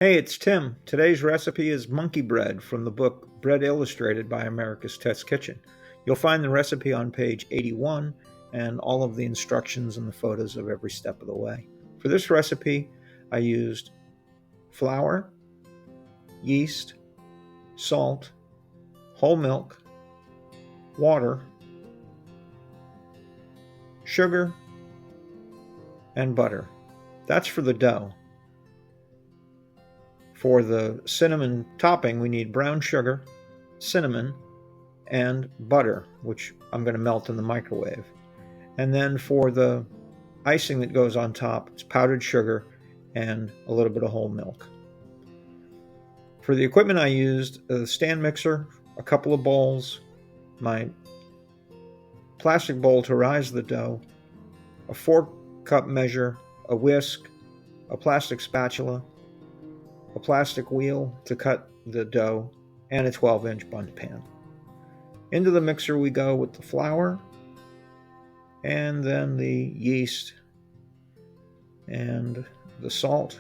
Hey, it's Tim. Today's recipe is monkey bread from the book Bread Illustrated by America's Test Kitchen. You'll find the recipe on page 81 and all of the instructions and the photos of every step of the way. For this recipe, I used flour, yeast, salt, whole milk, water, sugar, and butter. That's for the dough. For the cinnamon topping, we need brown sugar, cinnamon, and butter, which I'm going to melt in the microwave. And then for the icing that goes on top, it's powdered sugar and a little bit of whole milk. For the equipment, I used a stand mixer, a couple of bowls, my plastic bowl to rise the dough, a 4-cup measure, a whisk, a plastic spatula, a plastic wheel to cut the dough, and a 12-inch Bundt pan. Into the mixer we go with the flour, and then the yeast, and the salt.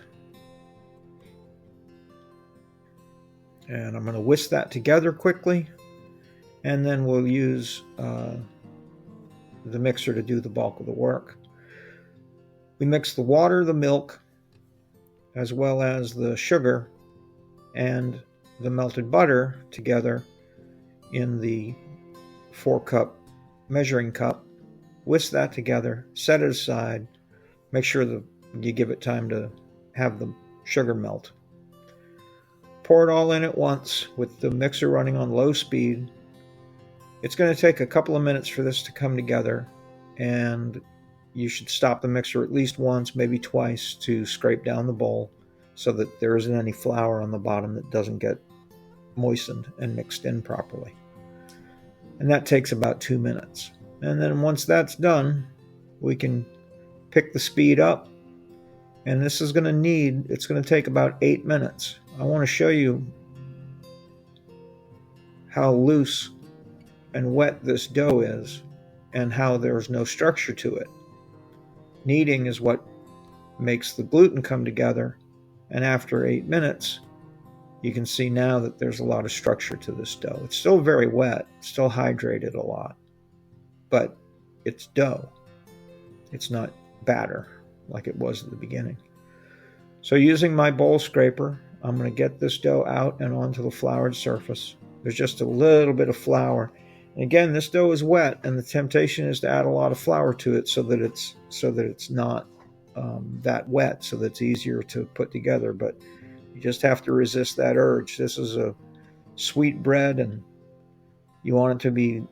And I'm going to whisk that together quickly, and then we'll use the mixer to do the bulk of the work. We mix the water, the milk, as well as the sugar and the melted butter together in the 4-cup measuring cup. Whisk that together, set it aside, make sure that you give it time to have the sugar melt. Pour it all in at once with the mixer running on low speed. It's going to take a couple of minutes for this to come together, and you should stop the mixer at least once, maybe twice, to scrape down the bowl so that there isn't any flour on the bottom that doesn't get moistened and mixed in properly. And that takes about 2 minutes. And then once that's done, we can pick the speed up. And this is going to take about 8 minutes. I want to show you how loose and wet this dough is and how there's no structure to it. Kneading is what makes the gluten come together, and after 8 minutes, you can see now that there's a lot of structure to this dough. It's still very wet, still hydrated a lot, but it's dough. It's not batter like it was at the beginning. So using my bowl scraper, I'm going to get this dough out and onto the floured surface. There's just a little bit of flour. And again, this dough is wet, and the temptation is to add a lot of flour to it so that it's not that wet, so that it's easier to put together. But you just have to resist that urge. This is a sweet bread, and you want it to be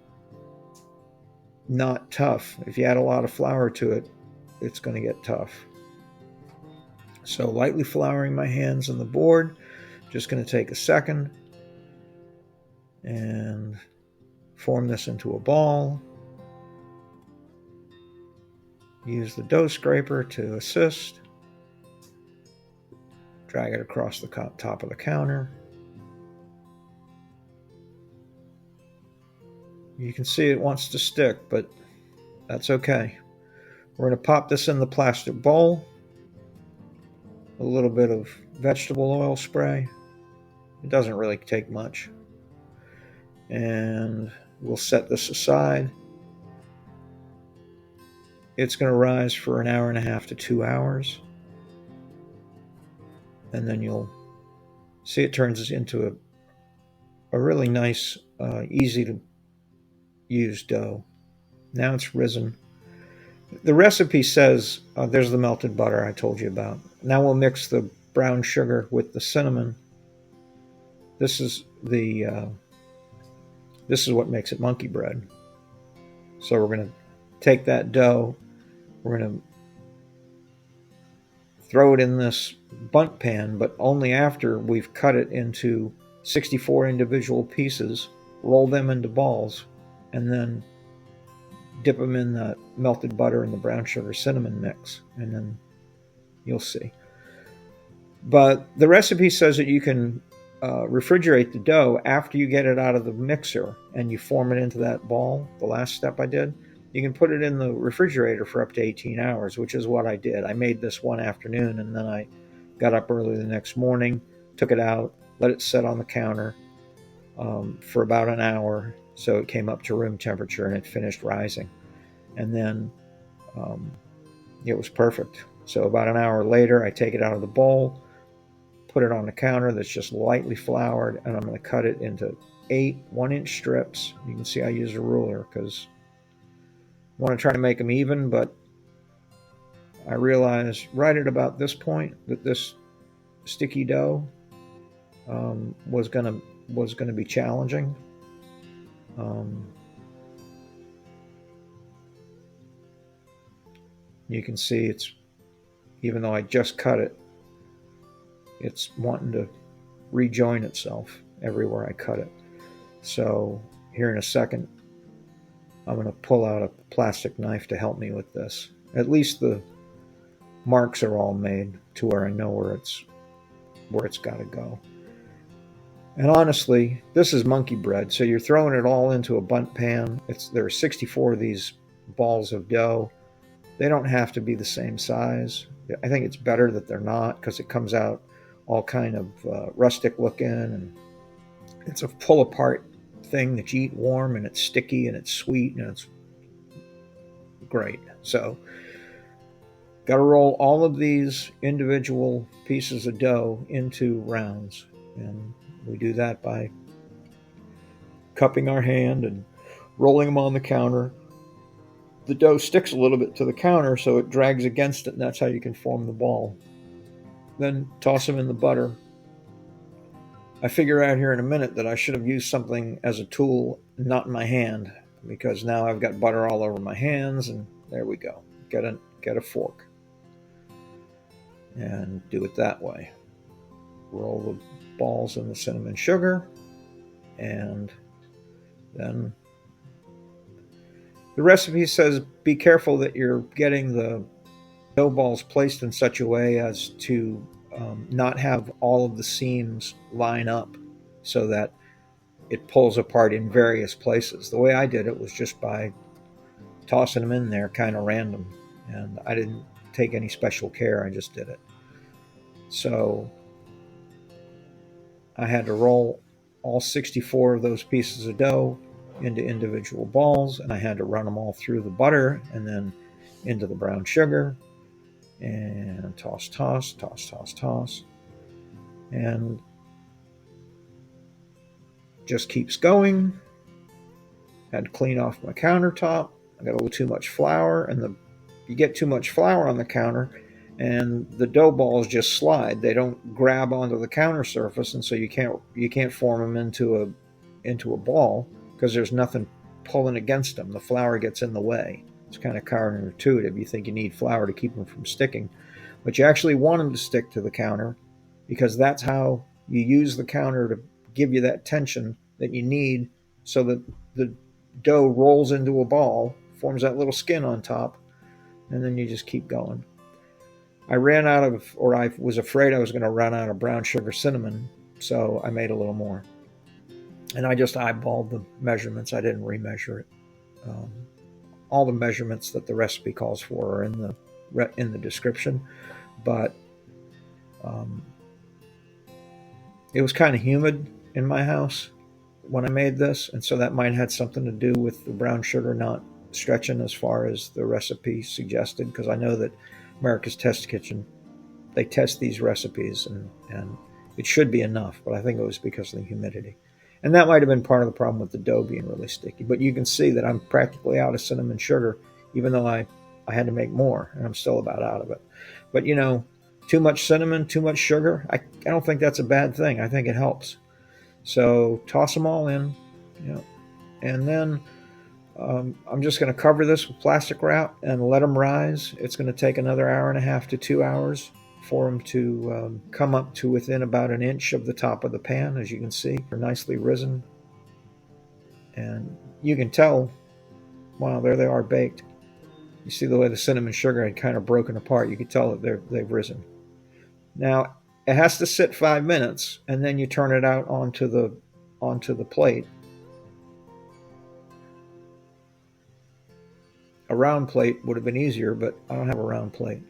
not tough. If you add a lot of flour to it, it's going to get tough. So lightly flouring my hands on the board, just going to take a second and form this into a ball. Use the dough scraper to assist. Drag it across the top of the counter. You can see it wants to stick, but that's okay. We're going to pop this in the plastic bowl. A little bit of vegetable oil spray. It doesn't really take much. And we'll set this aside. It's going to rise for 1.5 hours to 2 hours. And then you'll see it turns into a really nice, easy to use dough. Now it's risen. The recipe says, there's the melted butter I told you about. Now we'll mix the brown sugar with the cinnamon. This is what makes it monkey bread. So we're going to take that dough, we're going to throw it in this Bundt pan, but only after we've cut it into 64 individual pieces, roll them into balls, and then dip them in the melted butter and the brown sugar cinnamon mix, and then you'll see. But the recipe says that you can refrigerate the dough after you get it out of the mixer and you form it into that ball, the last step I did. You can put it in the refrigerator for up to 18 hours, which is what I did. I made this one afternoon, and then I got up early the next morning, took it out, let it sit on the counter for about an hour so it came up to room temperature and it finished rising. And then it was perfect. So about an hour later, I take it out of the bowl, put it on the counter that's just lightly floured, and I'm going to cut it into 8 1-inch strips. You can see I use a ruler because I want to try to make them even, but I realized right at about this point that this sticky dough was gonna be challenging. You can see it's, even though I just cut it, it's wanting to rejoin itself everywhere I cut it. So here in a second, I'm going to pull out a plastic knife to help me with this. At least the marks are all made to where I know where it's got to go. And honestly, this is monkey bread, so you're throwing it all into a Bundt pan. There are 64 of these balls of dough. They don't have to be the same size. I think it's better that they're not, because it comes out all kind of rustic looking, and it's a pull apart thing that you eat warm, and it's sticky and it's sweet and it's great. So got to roll all of these individual pieces of dough into rounds, and we do that by cupping our hand and rolling them on the counter. The dough sticks a little bit to the counter, so it drags against it, and that's how you can form the ball. Then toss them in the butter. I figure out here in a minute that I should have used something as a tool, not in my hand, because now I've got butter all over my hands, and there we go. Get a fork and do it that way. Roll the balls in the cinnamon sugar, and then the recipe says be careful that you're getting the dough balls placed in such a way as to not have all of the seams line up so that it pulls apart in various places. The way I did it was just by tossing them in there kind of random, and I didn't take any special care. I just did it. So I had to roll all 64 of those pieces of dough into individual balls, and I had to run them all through the butter and then into the brown sugar, and toss, and just keeps going. Had to clean off my countertop. I got a little too much flour, and you get too much flour on the counter, and the dough balls just slide. They don't grab onto the counter surface, and so you can't form them into a ball because there's nothing pulling against them. The flour gets in the way. It's kind of counterintuitive. You think you need flour to keep them from sticking, but you actually want them to stick to the counter, because that's how you use the counter to give you that tension that you need so that the dough rolls into a ball, forms that little skin on top, and then you just keep going. I was afraid I was going to run out of brown sugar cinnamon, so I made a little more. And I just eyeballed the measurements. I didn't remeasure it. All the measurements that the recipe calls for are in the description, but it was kind of humid in my house when I made this, and so that might have had something to do with the brown sugar not stretching as far as the recipe suggested, because I know that America's Test Kitchen, they test these recipes, and it should be enough, but I think it was because of the humidity. And that might have been part of the problem with the dough being really sticky. But you can see that I'm practically out of cinnamon sugar, even though I had to make more, and I'm still about out of it. But, too much cinnamon, too much sugar, I don't think that's a bad thing. I think it helps. So toss them all in, and then I'm just going to cover this with plastic wrap and let them rise. It's going to take another hour and a half to 2 hours for them to come up to within about an inch of the top of the pan. As you can see, they're nicely risen, and you can tell, wow, there they are baked. You see the way the cinnamon sugar had kind of broken apart. You can tell that they've risen. Now it has to sit 5 minutes, and then you turn it out onto the plate. A round plate would have been easier, but I don't have a round plate.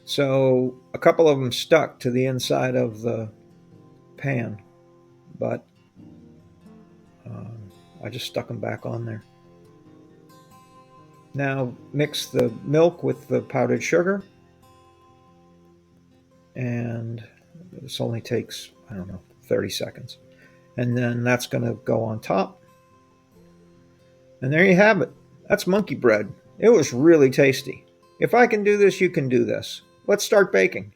So a couple of them stuck to the inside of the pan, but I just stuck them back on there. Now mix the milk with the powdered sugar, and this only takes, I don't know, 30 seconds. And then that's going to go on top. And there you have it. That's monkey bread. It was really tasty. If I can do this, you can do this. Let's start baking.